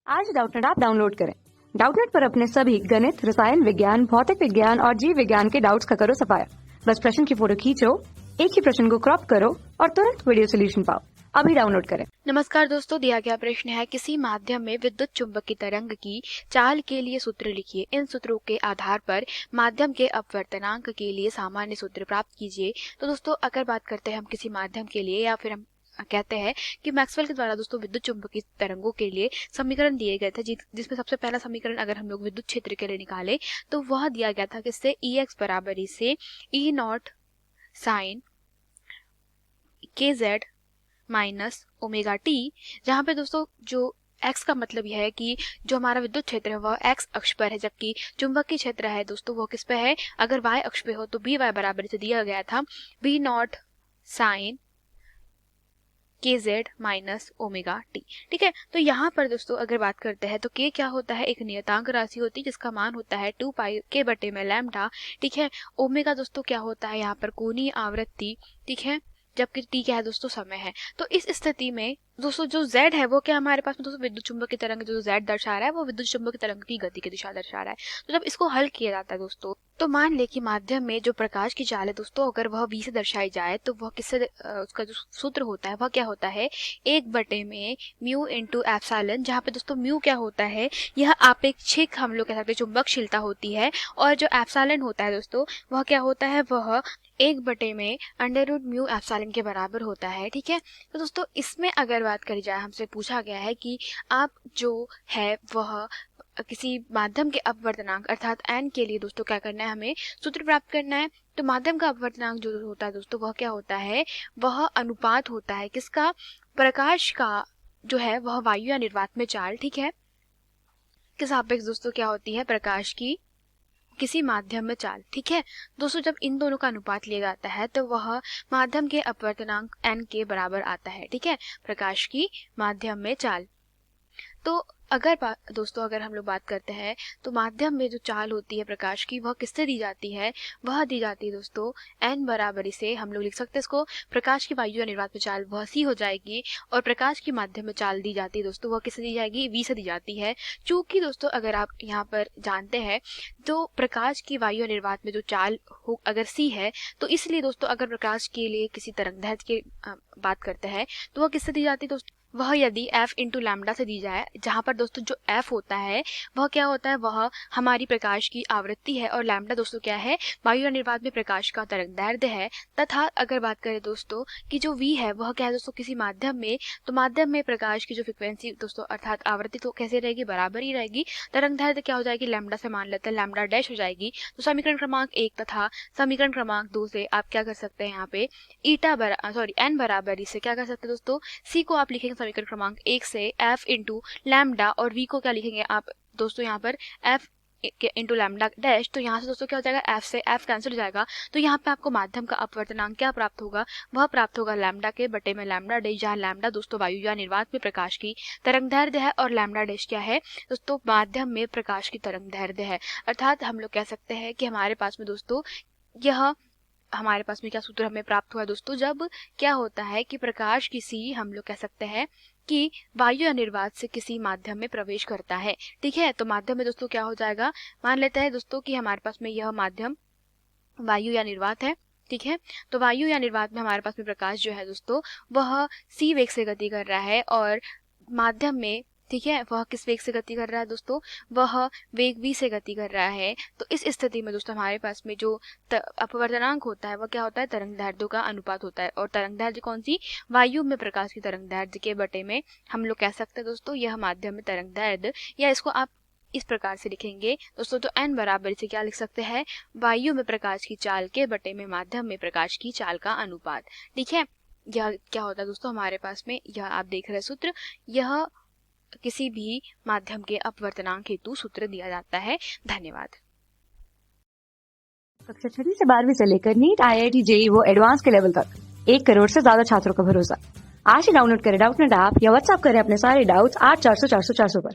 आज Doubtnut app download करें। Doubtnut पर अपने सभी गणित, रसायन विज्ञान, भौतिक विज्ञान और जीव विज्ञान के डाउट्स का करो सफाया। बस प्रश्न की फोटो खींचो, एक ही प्रश्न को क्रॉप करो और तुरंत वीडियो सोल्यूशन पाओ। अभी डाउनलोड करें। नमस्कार दोस्तों, दिया गया प्रश्न है किसी माध्यम में विद्युत चुंबकीय तरंग की चाल के लिए सूत्र लिखिए। इन सूत्रों के आधार पर माध्यम के अपवर्तनांक के लिए सामान्य सूत्र प्राप्त कीजिए। तो दोस्तों, अगर बात करते हैं हम किसी माध्यम के लिए, या फिर हम कहते हैं कि मैक्सवेल के द्वारा दोस्तों विद्युत चुंबकीय तरंगों के लिए समीकरण दिए गए थे, जिसमें सबसे पहला समीकरण अगर हम लोग विद्युत क्षेत्र के लिए निकाले तो वह दिया गया था किससे, ई एक्स बराबर इसे ई नॉट साइन के जेड माइनस ओमेगा टी, जहाँ पे दोस्तों जो x का मतलब यह है कि जो हमारा विद्युत क्षेत्र है वह x अक्ष पर है, जबकि चुंबकीय क्षेत्र है दोस्तों वो किस पे है, अगर y अक्ष पे हो तो बी वाई बराबर से दिया गया था बी नॉट साइन के जेड माइनस ओमेगा टी। ठीक है, तो यहाँ पर दोस्तों अगर बात करते हैं तो k क्या होता है, एक नियतांक राशि होती है जिसका मान होता है 2 पाई के बटे में लैम्डा। ठीक है, ओमेगा दोस्तों क्या होता है यहाँ पर कोणीय आवृत्ति। ठीक है, जबकि टी क्या है दोस्तों, समय है। तो इस स्थिति में दोस्तों जो z है वो क्या हमारे पास में दोस्तों विद्युत चुंबकीय तरंग जो z दर्शा रहा है वो विद्युत चुंबकीय तरंग की गति की दिशा दर्शा रहा है। तो जब इसको हल किया जाता है दोस्तों, तो मान ले कि माध्यम में जो प्रकाश की चाल है दोस्तों अगर वह v से दर्शाई जाए तो वह किससे उसका जो सूत्र होता है वह क्या होता है, 1/में म्यू इंटू एप्सिलॉन, जहाँ पे दोस्तों म्यू क्या होता है, यह आपेक्षिक हम लोग कह सकते हैं चुंबकशीलता होती है, और जो एप्सिलॉन होता है दोस्तों वह क्या होता है, वह 1/में अंडर रूट म्यू एप्सिलॉन के बराबर होता है। ठीक है, तो दोस्तों इसमें अगर बात करी जाए, हमसे पूछा गया है कि आप जो है वह किसी माध्यम के अपवर्तनांक अर्थात n के लिए दोस्तों क्या करना है, हमें सूत्र प्राप्त करना है। तो माध्यम का अपवर्तनांक जो होता है दोस्तों वह क्या होता है, वह अनुपात होता है किसका, प्रकाश का जो है वह वायु या निर्वात में चाल। ठीक है, किस सापेक्ष दोस्तों क्या होती है, प्रकाश की किसी माध्यम में चाल। ठीक है दोस्तों, जब इन दोनों का अनुपात लिया जाता है तो वह माध्यम के अपवर्तनांक n के बराबर आता है। ठीक है, प्रकाश की माध्यम में चाल। तो दोस्तों अगर हम लोग बात करते हैं तो माध्यम में जो चाल होती है प्रकाश की वह किससे दी जाती है, वह दी जाती है दोस्तों n बराबर इसे हम लोग लिख सकते हैं इसको, प्रकाश की वायु या निर्वात में चाल वह c हो जाएगी, और प्रकाश की माध्यम में चाल दी जाती है दोस्तों वह किससे दी जाएगी, v से दी जाती है। चूंकि दोस्तों अगर आप यहाँ पर जानते हैं तो प्रकाश की वायु या निर्वात में जो चाल हो अगर c है, तो इसलिए दोस्तों अगर प्रकाश के लिए किसी तरंगदैर्घ्य की बात करते हैं तो वह किससे दी जाती है दोस्तों, वह यदि f इंटू लैम्डा से दी जाए, जहाँ पर दोस्तों जो f होता है वह क्या होता है, वह हमारी प्रकाश की आवृत्ति है, और लैम्डा दोस्तों क्या है, वायु या निर्वात में प्रकाश का तरंगदैर्घ्य है। तथा अगर बात करें दोस्तों कि जो v है वह क्या है दोस्तों, किसी माध्यम में, तो माध्यम में प्रकाश की जो फ्रिक्वेंसी दोस्तों अर्थात आवृत्ति तो कैसे रहेगी, बराबर ही रहेगी। तरंगदैर्घ्य क्या हो जाएगी, लैम्डा से मान लेते हैं लैम्डा डैश हो जाएगी। तो समीकरण क्रमांक 1 तथा समीकरण क्रमांक 2 से आप क्या कर सकते हैं, यहाँ पे n बराबर इसे क्या कर सकते हैं दोस्तों, c को आप लिखेंगे समीकरण क्रमांक 1 से f इंटू लैम्डा, और v को क्या लिखेंगे आप दोस्तों यहाँ पर f इंटू लैम्डा डैश। तो यहाँ से दोस्तों क्या हो जाएगा, f से f कैंसिल हो जाएगा। तो यहाँ पे आपको माध्यम का अपवर्तनांक क्या प्राप्त होगा, वह प्राप्त होगा लैम्डा के बटे में लैम्डा डैश, जहाँ लैम्डा दोस्तों वायु या निर्वात में प्रकाश की तरंगदैर्घ्य है, और लैम्डा डैश क्या है दोस्तों, माध्यम में प्रकाश की तरंगदैर्घ्य है। अर्थात हम लोग कह सकते हैं कि हमारे पास में दोस्तों यह हमारे पास में क्या सूत्र हमें प्राप्त हुआ दोस्तों, जब क्या होता है कि प्रकाश किसी हम लोग कह सकते हैं कि वायु या निर्वात से किसी माध्यम में प्रवेश करता है। ठीक है, तो माध्यम में दोस्तों क्या हो जाएगा, मान लेते हैं दोस्तों कि हमारे पास में यह माध्यम वायु या निर्वात है। ठीक है, तो वायु या निर्वात में हमारे पास में प्रकाश जो है दोस्तों वह c वेग से गति कर रहा है, और माध्यम में ठीक है वह किस वेग से गति कर रहा है दोस्तों, वह वेग v से गति कर रहा है। तो इस स्थिति में दोस्तों हमारे पास में जो अपवर्तनांक होता है वह क्या होता है, तरंगदैर्घ्य का अनुपात होता है, और तरंगदैर्घ्य कौन सी, वायु में प्रकाश की तरंगदैर्घ्य के बटे में हम लोग कह सकते हैं दोस्तों यह माध्यम में तरंगदैर्घ्य, या इसको आप इस प्रकार से लिखेंगे दोस्तों, तो n बराबर से क्या लिख सकते हैं, वायु में प्रकाश की चाल के बटे में माध्यम में प्रकाश की चाल का अनुपात। ठीक है, यह क्या होता है दोस्तों हमारे पास में, यह आप देख रहे सूत्र, यह किसी भी माध्यम के अपवर्तनांक हेतु सूत्र दिया जाता है। धन्यवाद। कक्षा 6 से 12वीं से लेकर नीट, IIT, JEE वो एडवांस के लेवल तक 1 करोड़ से ज्यादा छात्रों का भरोसा। आज ही डाउनलोड करें डाउटनेट ऐप या व्हाट्सएप करें अपने सारे डाउट्स 8400 400 400 पर।